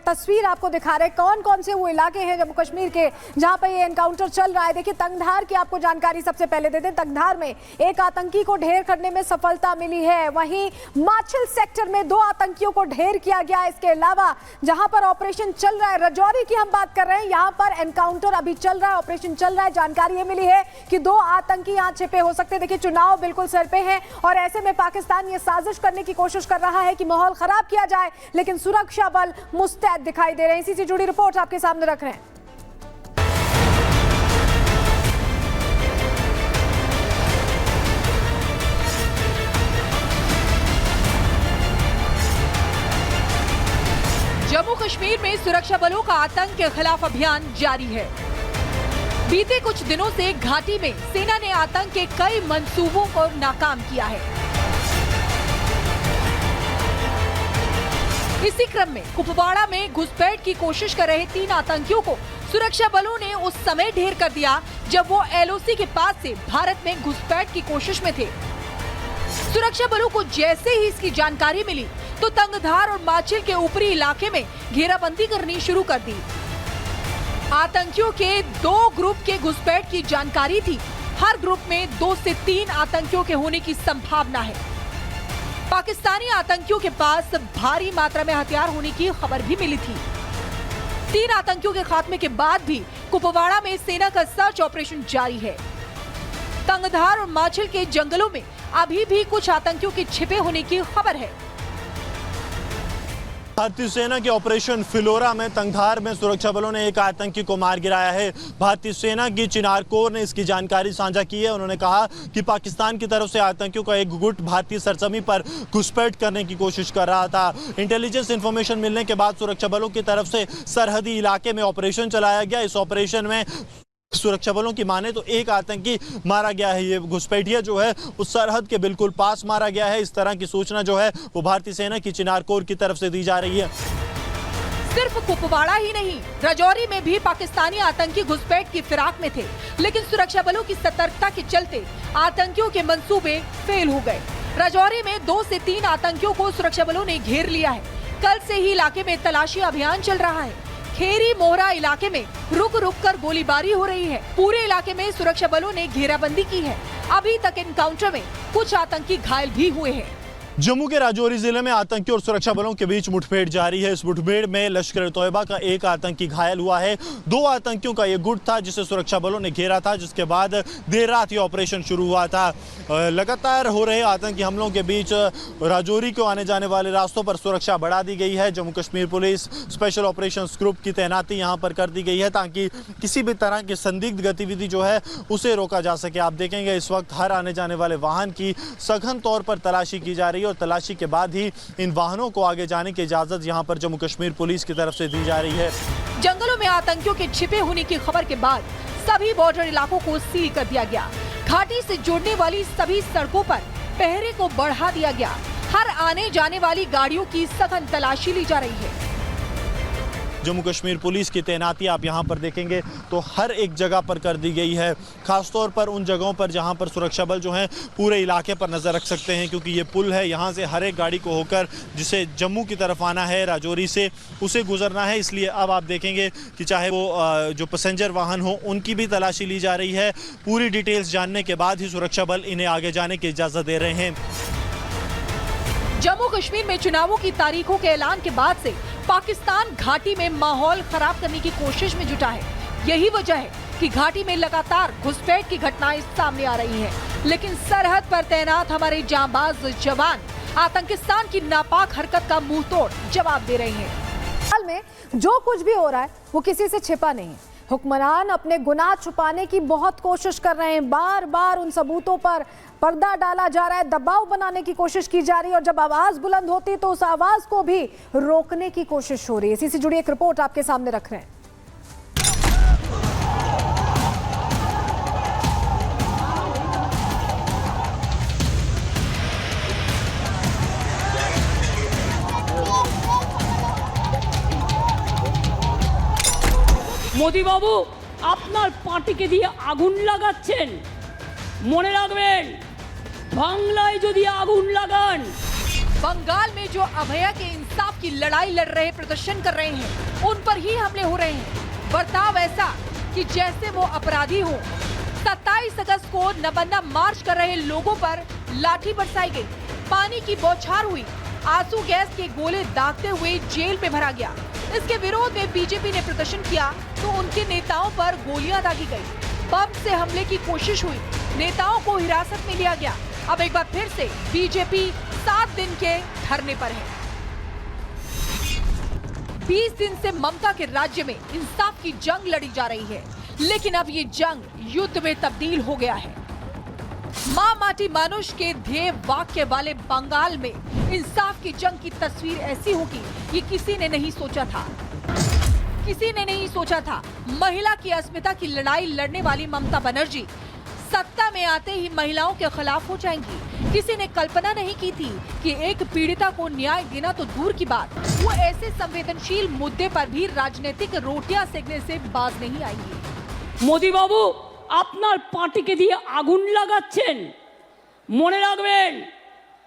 तस्वीर आपको दिखा रहे हैं कौन कौन से वो इलाके हैं जम्मू कश्मीर के जहां पर ये एनकाउंटर चल रहा है। देखिए तंगधार की आपको जानकारी सबसे पहले दे दें। तंगधार में एक आतंकी को ढेर करने में सफलता मिली है। वहीं माछिल सेक्टर में 2 आतंकियों को ढेर किया गया। इसके अलावा जहां पर ऑपरेशन चल रहा है, राजौरी की हम बात कर रहे हैं, यहां पर एनकाउंटर अभी चल रहा है, ऑपरेशन चल रहा है। जानकारी ये मिली है कि 2 आतंकी यहां छिपे हो सकते हैं। देखिए चुनाव बिल्कुल सर पे है और ऐसे में पाकिस्तान ये साजिश करने की कोशिश कर रहा है कि माहौल खराब किया जाए, लेकिन सुरक्षा बल मुस्तैद दिखाई दे रहे हैं। इसी से जुड़ी रिपोर्ट आपके सामने रख रहे हैं। जम्मू कश्मीर में सुरक्षा बलों का आतंक के खिलाफ अभियान जारी है। बीते कुछ दिनों से घाटी में सेना ने आतंक के कई मंसूबों को नाकाम किया है। इसी क्रम में कुपवाड़ा में घुसपैठ की कोशिश कर रहे 3 आतंकियों को सुरक्षा बलों ने उस समय ढेर कर दिया जब वो एलओसी के पास से भारत में घुसपैठ की कोशिश में थे। सुरक्षा बलों को जैसे ही इसकी जानकारी मिली तो तंगधार और माछिल के ऊपरी इलाके में घेराबंदी करनी शुरू कर दी। आतंकियों के 2 ग्रुप के घुसपैठ की जानकारी थी। हर ग्रुप में 2 से 3 आतंकियों के होने की संभावना है। पाकिस्तानी आतंकियों के पास भारी मात्रा में हथियार होने की खबर भी मिली थी। 3 आतंकियों के खात्मे के बाद भी कुपवाड़ा में सेना का सर्च ऑपरेशन जारी है। तंगधार और माछिल के जंगलों में अभी भी कुछ आतंकियों के छिपे होने की खबर है। भारतीय सेना के ऑपरेशन फिलोरा में तंगधार में सुरक्षा बलों ने एक आतंकी को मार गिराया है। भारतीय सेना की चिनार कोर ने इसकी जानकारी साझा की है। उन्होंने कहा कि पाकिस्तान की तरफ से आतंकियों का एक गुट भारतीय सरजमी पर घुसपैठ करने की कोशिश कर रहा था। इंटेलिजेंस इंफॉर्मेशन मिलने के बाद सुरक्षा बलों की तरफ से सरहदी इलाके में ऑपरेशन चलाया गया। इस ऑपरेशन में सुरक्षा बलों की माने तो एक आतंकी मारा गया है। ये घुसपैठिया जो है उस सरहद के बिल्कुल पास मारा गया है। इस तरह की सूचना जो है वो भारतीय सेना की चिनार कोर की तरफ से दी जा रही है। सिर्फ कुपवाड़ा ही नहीं, राजौरी में भी पाकिस्तानी आतंकी घुसपैठ की फिराक में थे, लेकिन सुरक्षा बलों की सतर्कता के चलते आतंकियों के मंसूबे फेल हो गए। राजौरी में 2 से 3 आतंकियों को सुरक्षा बलों ने घेर लिया है। कल से ही इलाके में तलाशी अभियान चल रहा है। खेरी मोहरा इलाके में रुक रुक कर गोलीबारी हो रही है। पूरे इलाके में सुरक्षा बलों ने घेराबंदी की है। अभी तक एनकाउंटर में कुछ आतंकी घायल भी हुए हैं। जम्मू के राजौरी जिले में आतंकियों और सुरक्षा बलों के बीच मुठभेड़ जारी है। इस मुठभेड़ में लश्कर-ए-तोयबा का एक आतंकी घायल हुआ है। 2 आतंकियों का ये गुट था जिसे सुरक्षा बलों ने घेरा था, जिसके बाद देर रात ये ऑपरेशन शुरू हुआ था। लगातार हो रहे आतंकी हमलों के बीच राजौरी को आने जाने वाले रास्तों पर सुरक्षा बढ़ा दी गई है। Jammu Kashmir police special operations group की तैनाती यहाँ पर कर दी गई है ताकि किसी भी तरह की संदिग्ध गतिविधि जो है उसे रोका जा सके। आप देखेंगे इस वक्त हर आने जाने वाले वाहन की सघन तौर पर तलाशी की जा रही है और तलाशी के बाद ही इन वाहनों को आगे जाने की इजाजत यहां पर जम्मू कश्मीर पुलिस की तरफ से दी जा रही है। जंगलों में आतंकियों के छिपे होने की खबर के बाद सभी बॉर्डर इलाकों को सील कर दिया गया। घाटी से जोड़ने वाली सभी सड़कों पर पहरे को बढ़ा दिया गया। हर आने जाने वाली गाड़ियों की सघन तलाशी ली जा रही है। जम्मू कश्मीर पुलिस की तैनाती आप यहां पर देखेंगे तो हर एक जगह पर कर दी गई है, खासतौर पर उन जगहों पर जहां पर सुरक्षा बल जो हैं पूरे इलाके पर नज़र रख सकते हैं, क्योंकि ये पुल है, यहां से हर एक गाड़ी को होकर जिसे जम्मू की तरफ आना है राजौरी से उसे गुजरना है। इसलिए अब आप देखेंगे कि चाहे वो जो पैसेंजर वाहन हो उनकी भी तलाशी ली जा रही है। पूरी डिटेल्स जानने के बाद ही सुरक्षा बल इन्हें आगे जाने की इजाज़त दे रहे हैं। जम्मू कश्मीर में चुनावों की तारीखों के ऐलान के बाद से पाकिस्तान घाटी में माहौल खराब करने की कोशिश में जुटा है। यही वजह है कि घाटी में लगातार घुसपैठ की घटनाएं सामने आ रही हैं। लेकिन सरहद पर तैनात हमारे जांबाज जवान आतंकिस्तान की नापाक हरकत का मुंह तोड़ जवाब दे रहे हैं। हाल में जो कुछ भी हो रहा है वो किसी से छिपा नहीं है। हुक्मरान अपने गुनाह छुपाने की बहुत कोशिश कर रहे हैं। बार बार उन सबूतों पर पर्दा डाला जा रहा है, दबाव बनाने की कोशिश की जा रही है और जब आवाज बुलंद होती है तो उस आवाज को भी रोकने की कोशिश हो रही है। इसी से जुड़ी एक रिपोर्ट आपके सामने रख रहे हैं। মোদি বাবু আপনার পার্টিকে দিয়ে আগুন লাগাচ্ছেন, মনে রাখবেন বাংলায় যদি আগুন লাগান बंगाल में जो अभया के इंसाफ की लड़ाई लड़ रहे, प्रदर्शन कर रहे हैं, उन पर ही हमले हो रहे हैं। बर्ताव ऐसा कि जैसे वो अपराधी हो। 27 अगस्त को नबन्ना मार्च कर रहे लोगों पर लाठी बरसाई गई, पानी की बौछार हुई, आंसू गैस के गोले दागते हुए जेल में भरा गया। इसके विरोध में बीजेपी ने प्रदर्शन किया तो उनके नेताओं पर गोलियां दागी गई, बम से हमले की कोशिश हुई, नेताओं को हिरासत में लिया गया। अब एक बार फिर से बीजेपी 7 दिन के धरने पर है। 20 दिन से ममता के राज्य में इंसाफ की जंग लड़ी जा रही है, लेकिन अब ये जंग युद्ध में तब्दील हो गया है। मां माटी मानुष के ध्येय वाक्य वाले बंगाल में इंसाफ की जंग की तस्वीर ऐसी होगी, ये किसी ने नहीं सोचा था। किसी ने नहीं सोचा था महिला की अस्मिता की लड़ाई लड़ने वाली ममता बनर्जी सत्ता में आते ही महिलाओं के खिलाफ हो जाएंगी। किसी ने कल्पना नहीं की थी कि एक पीड़िता को न्याय देना तो दूर की बात, वो ऐसे संवेदनशील मुद्दे पर भी राजनीतिक रोटियां सेकने से बाज नहीं आएंगी। মোদি বাবু আপনার পার্টিকে দিয়ে আগুন লাগাচ্ছেন, মনে রাখবেন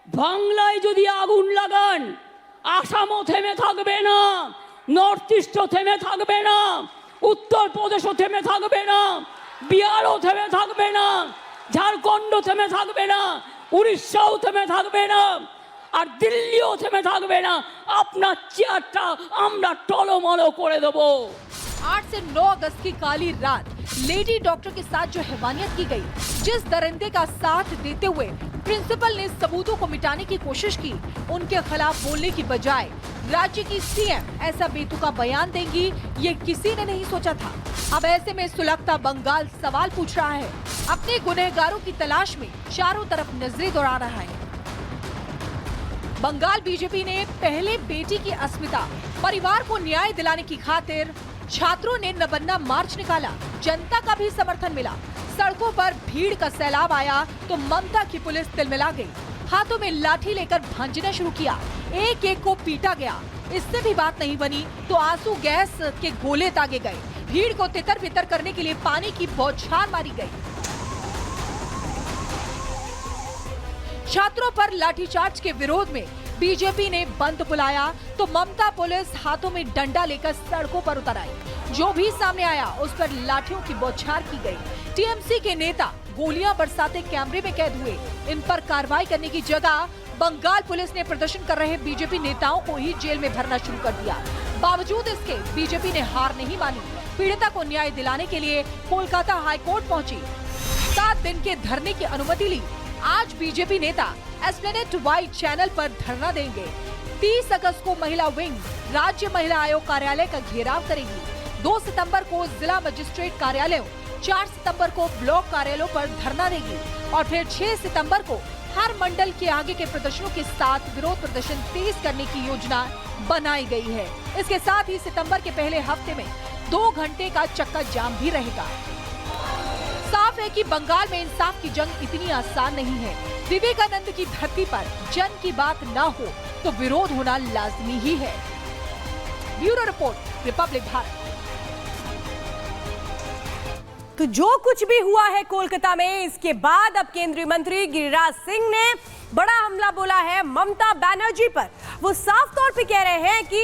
বাংলায় যদি আগুন লাগান আসামও থেমে থাকবে না, নর্থ ইস্টও থেমে থাকবে না, উত্তরপ্রদেশও থেমে থাকবে না, বিহারও থেমে থাকবে না, ঝাড়খণ্ড থেমে থাকবে না, উড়িষ্যাও থেমে থাকবে না, আর দিল্লিও থেমে থাকবে না। আপনার চেয়ারটা আমরা টলমল করে দেবো। 8 से 9 अगस्त की काली रात लेडी डॉक्टर के साथ जो हैवानियत की गई, जिस दरिंदे का साथ देते हुए प्रिंसिपल ने सबूतों को मिटाने की कोशिश की, उनके खिलाफ बोलने की बजाय राज्य की सीएम ऐसा बेतुका बयान देंगी, ये किसी ने नहीं सोचा था। अब ऐसे में सुलगता बंगाल सवाल पूछ रहा है, अपने गुनहगारों की तलाश में चारों तरफ नजरें दौड़ा रहा है। बंगाल बीजेपी ने पहले बेटी की अस्मिता, परिवार को न्याय दिलाने की खातिर छात्रों ने नबन्ना मार्च निकाला, जनता का भी समर्थन मिला, सड़कों पर भीड़ का सैलाब आया तो ममता की पुलिस तिलमिला गई, हाथों में लाठी लेकर भांजना शुरू किया, एक एक को पीटा गया। इससे भी बात नहीं बनी तो आंसू गैस के गोले दागे गए, भीड़ को तितर बितर करने के लिए पानी की बौछार मारी गई। छात्रों पर लाठीचार्ज के विरोध में बीजेपी ने बंद बुलाया तो ममता पुलिस हाथों में डंडा लेकर सड़कों पर उतर आई, जो भी सामने आया उस पर लाठियों की बौछार की गई। टीएमसी के नेता गोलियां बरसाते कैमरे में कैद हुए। इन पर कार्रवाई करने की जगह बंगाल पुलिस ने प्रदर्शन कर रहे बीजेपी नेताओं को ही जेल में भरना शुरू कर दिया। बावजूद इसके बीजेपी ने हार नहीं मानी, पीड़िता को न्याय दिलाने के लिए कोलकाता हाईकोर्ट पहुंची, 7 दिन के धरने की अनुमति ली। आज बीजेपी नेता एस्प्लेनेड वाइड चैनल पर धरना देंगे। 30 अगस्त को महिला विंग राज्य महिला आयोग कार्यालय का घेराव करेगी। 2 सितंबर को जिला मजिस्ट्रेट कार्यालयों, 4 सितंबर को ब्लॉक कार्यालयों पर धरना देगी और फिर 6 सितंबर को हर मंडल के आगे के प्रदर्शनों के साथ विरोध प्रदर्शन तेज करने की योजना बनाई गई है। इसके साथ ही सितंबर के पहले हफ्ते में 2 घंटे का चक्का जाम भी रहेगा। साफ है कि बंगाल में इंसाफ की जंग इतनी आसान नहीं है। विवेकानंद की धरती पर जन की बात ना हो तो विरोध होना लाजमी ही है। Bureau report, Republic Bharat. तो जो कुछ भी हुआ है कोलकाता में, इसके बाद अब केंद्रीय मंत्री गिरिराज सिंह ने बड़ा हमला बोला है ममता बनर्जी पर। वो साफ तौर पे कह रहे हैं कि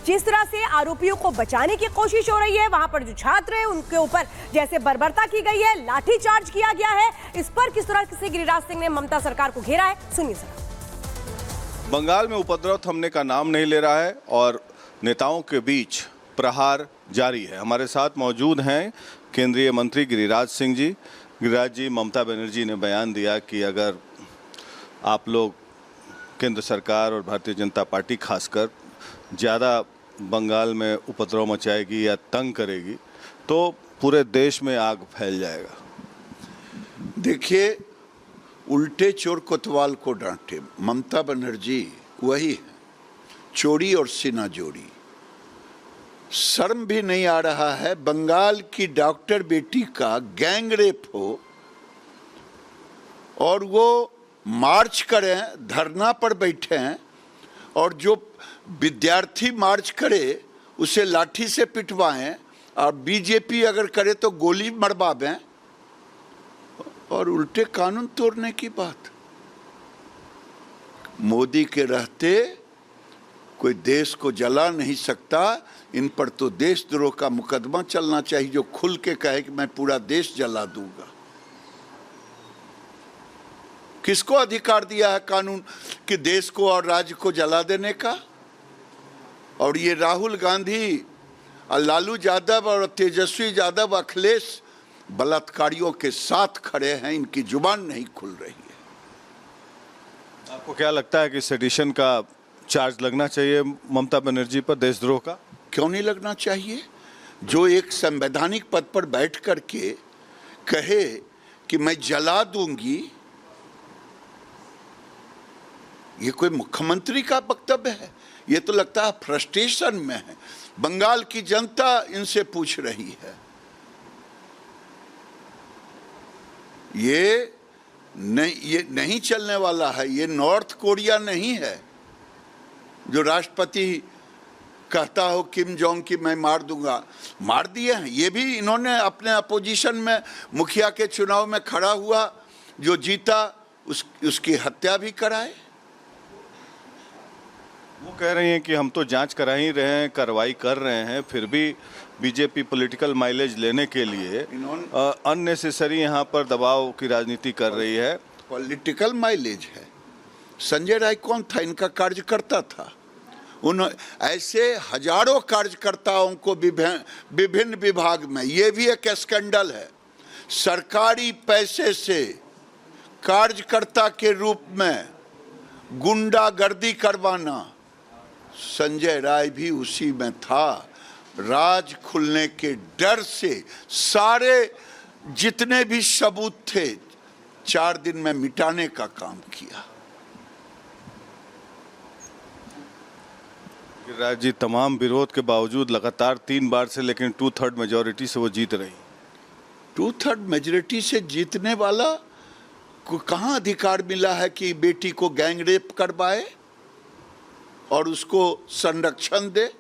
जिस तरह से आरोपियों को बचाने की कोशिश हो रही है, वहां पर जो छात्र हैं उनके ऊपर जैसे बर्बरता की गई है, लाठीचार्ज किया गया है, इस पर किस तरह से गिरिराज सिंह ने ममता सरकार को घेरा है, सुनिए सर। बंगाल में उपद्रव थमने का नाम नहीं ले रहा है और नेताओं के बीच प्रहार जारी है। हमारे साथ मौजूद हैं केंद्रीय मंत्री गिरिराज सिंह जी। गिरिराज जी, ममता बनर्जी ने बयान दिया कि अगर आप लोग केंद्र सरकार और भारतीय जनता पार्टी खासकर ज़्यादा बंगाल में उपद्रव मचाएगी या तंग करेगी तो पूरे देश में आग फैल जाएगा। देखिए, उल्टे चोर कोतवाल को डांटे, ममता बनर्जी वही है, चोरी और सीना जोड़ी। शर्म भी नहीं आ रहा है बंगाल की डॉक्टर बेटी का गैंग रेप हो और वो मार्च करें, धरना पर बैठे हैं और जो विद्यार्थी मार्च करे उसे लाठी से पिटवाएं और बीजेपी अगर करे तो गोली मरवावें और उल्टे कानून तोड़ने की बात। मोदी के रहते कोई देश को जला नहीं सकता। इन पर तो देशद्रोह का मुकदमा चलना चाहिए, जो खुल के कहे कि मैं पूरा देश जला दूंगा। किसको अधिकार दिया है कानून कि देश को और राज्य को जला देने का? और ये राहुल गांधी और लालू यादव और तेजस्वी यादव, अखिलेश बलात्कारियों के साथ खड़े हैं, इनकी जुबान नहीं खुल रही है। आपको क्या लगता है कि सेडिशन का चार्ज लगना चाहिए ममता बनर्जी पर, देशद्रोह का? क्यों नहीं लगना चाहिए? जो एक संवैधानिक पद पर बैठ करके कहे कि मैं जला दूंगी, ये कोई मुख्यमंत्री का वक्तव्य है? ये तो लगता है फ्रस्ट्रेशन में है। बंगाल की जनता इनसे पूछ रही है। ये नहीं चलने वाला है। ये नॉर्थ कोरिया नहीं है जो राष्ट्रपति कहता हो किम जोंग की मैं मार दूंगा। मार दिए हैं। ये भी इन्होंने अपने अपोजिशन में मुखिया के चुनाव में खड़ा हुआ, जो जीता उसकी हत्या भी कराए। वो कह रही हैं कि हम तो जांच करा ही रहे हैं, कार्रवाई कर रहे हैं, फिर भी बीजेपी पॉलिटिकल माइलेज लेने के लिए अननेसेसरी यहाँ पर दबाव की राजनीति कर रही है। पॉलिटिकल माइलेज है। संजय राय कौन था? इनका कार्यकर्ता था। उन ऐसे हजारों कार्यकर्ताओं को विभिन्न विभाग में, ये भी एक स्कैंडल है, सरकारी पैसे से कार्यकर्ता के रूप में गुंडागर्दी करवाना। संजय राय भी उसी में था। राज खुलने के डर से सारे जितने भी सबूत थे 4 दिन में मिटाने का काम किया। गिरिराज जी, तमाम विरोध के बावजूद लगातार 3 बार से, लेकिन 2/3 मेजोरिटी से वो जीत रही। 2/3 मेजोरिटी से जीतने वाला को कहाँ अधिकार मिला है कि बेटी को गैंग रेप करवाए और उसको संरक्षण दे?